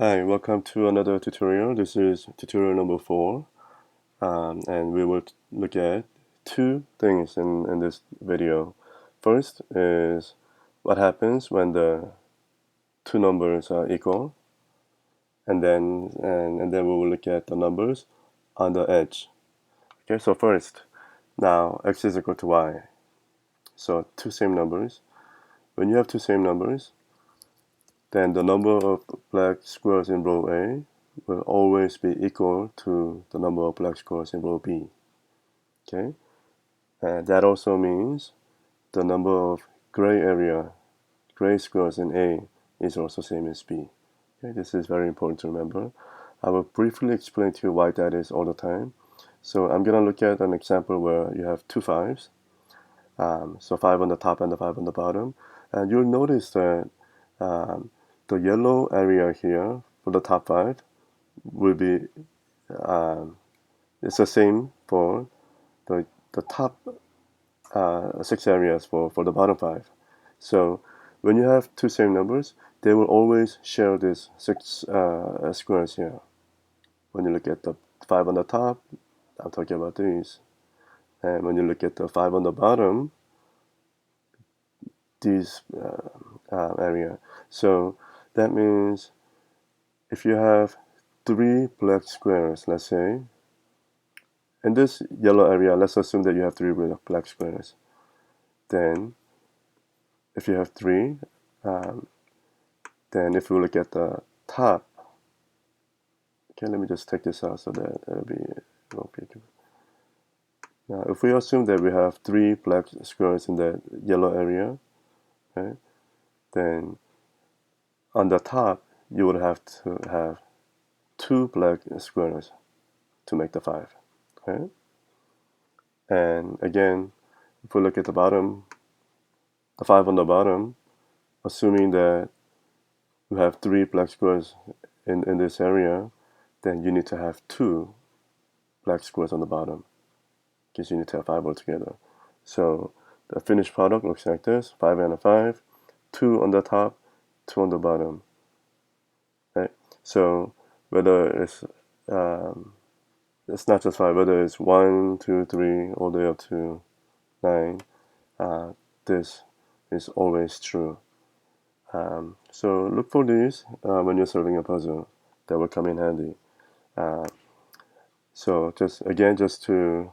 Hi, welcome to another tutorial. This is tutorial number 4, and we will look at two things in this video. First is what happens when the two numbers are equal, and then we will look at the numbers on the edge. Okay, so first, now x is equal to y. So two same numbers. When you have two same numbers, then the number of black squares in row A will always be equal to the number of black squares in row B. Okay, and that also means the number of gray squares in A is also same as B. Okay, this is very important to remember. I will briefly explain to you why that is all the time. So I'm gonna look at an example where you have two fives. So 5 on the top and the 5 on the bottom, and you'll notice that the yellow area here for the top 5 will be it's the same for the top 6 areas for the bottom 5. So when you have two same numbers, they will always share these 6 squares here. When you look at the 5 on the top, I'm talking about these, and when you look at the 5 on the bottom, these area. So that means if you have 3 black squares, let's say, in this yellow area, let's assume that you have 3 black squares. Then if you have 3, then if we look at the top, okay, let me just take this out so that it'll be more beautiful. Now, if we assume that we have 3 black squares in that yellow area, okay, then on the top, you would have to have 2 black squares to make the 5. Okay? And again, if we look at the bottom, the 5 on the bottom, assuming that you have 3 black squares in this area, then you need to have 2 black squares on the bottom, because you need to have 5 altogether. So the finished product looks like this: 5 and a 5, 2 on the top, 2 on the bottom. Right? So whether it's not just 5, whether it's 1, 2, 3, all the way up to 9, this is always true. So look for these when you're solving a puzzle. That will come in handy. So just to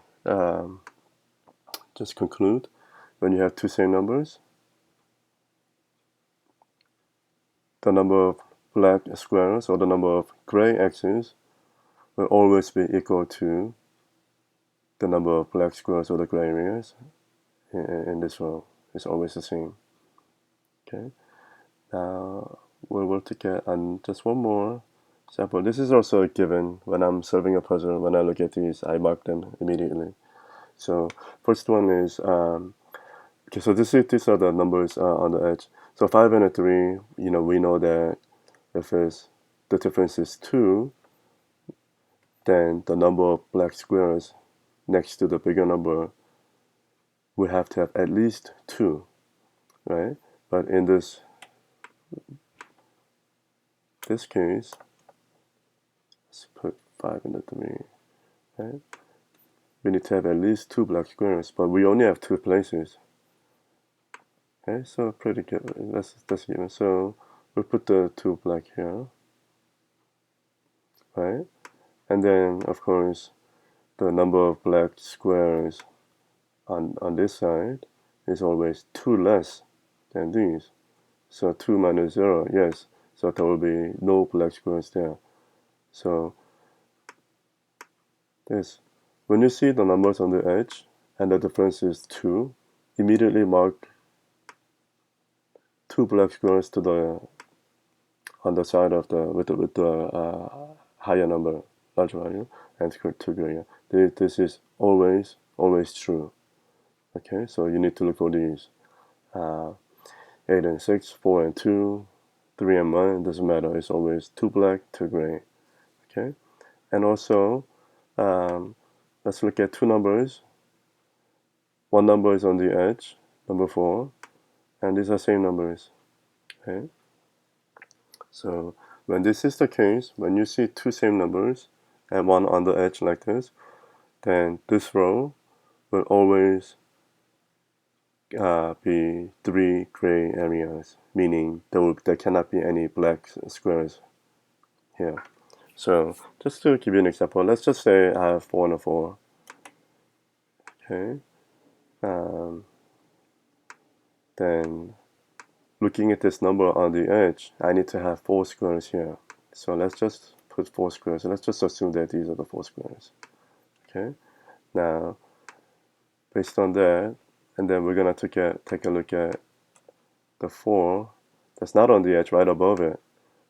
just conclude, when you have two same numbers, the number of black squares or the number of gray x's will always be equal to the number of black squares or the gray areas in this row. It's always the same. Okay. Now we will take on just one more example. This is also a given when I'm solving a puzzle. When I look at these, I mark them immediately. So first one is okay. So these are the numbers on the edge. So 5 and a 3. We know that if the difference is 2, then the number of black squares next to the bigger number we have to have at least 2, right? But in this case, let's put 5 and a 3, right? We need to have at least 2 black squares, but we only have 2 places. Okay, so pretty good. That's given. So we put the 2 black here, right? And then of course the number of black squares on this side is always 2 less than these. So 2 minus 0, yes. So there will be no black squares there. So this, when you see the numbers on the edge and the difference is 2, immediately mark 2 black squares to the on the side of the with the higher number, larger value, and 2 greater. This is always true. Okay, so you need to look for these 8 and 6, 4 and 2, 3 and 1. Doesn't matter. It's always 2 black, 2 gray. Okay, and also let's look at two numbers. One number is on the edge, number 4, and these are same numbers. Okay, so when this is the case, when you see two same numbers and one on the edge like this, then this row will always be 3 gray areas, meaning there cannot be any black squares here. So just to give you an example, let's just say I have 4 and a 4. Okay. Then looking at this number on the edge, I need to have 4 squares here. So let's just put 4 squares. Let's just assume that these are the 4 squares. Okay. Now, based on that, and then we're gonna take a look at the 4 that's not on the edge, right above it.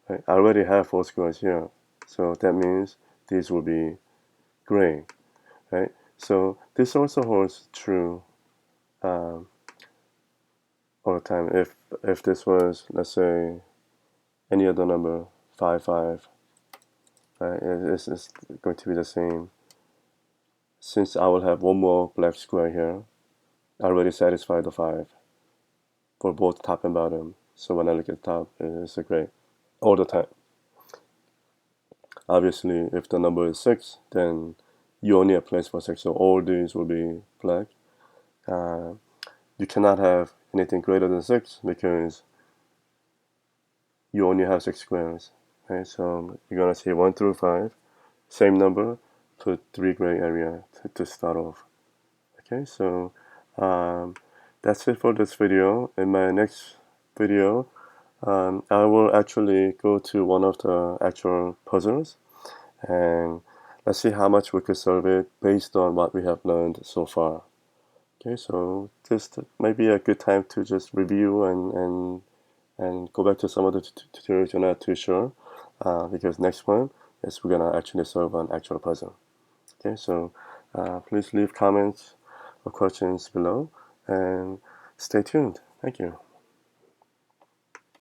Right? I already have 4 squares here, so that means these will be gray, right? So this also holds true all the time. If this was, let's say, any other number, 5, 5, right? It's going to be the same. Since I will have one more black square here, I already satisfied the 5 for both top and bottom. So when I look at the top, it's a gray all the time. Obviously, if the number is 6, then you only have place for 6, so all these will be black. You cannot have anything greater than 6 because you only have 6 squares. Okay, so you're gonna see 1 through 5, same number, put 3 gray area to start off. Okay, so that's it for this video. In my next video, I will actually go to one of the actual puzzles and let's see how much we could solve it based on what we have learned so far. Okay, so this might be a good time to just review and go back to some of the tutorials you're not too sure, because next one is we're gonna actually solve an actual puzzle. Okay, so please leave comments or questions below and stay tuned. Thank you.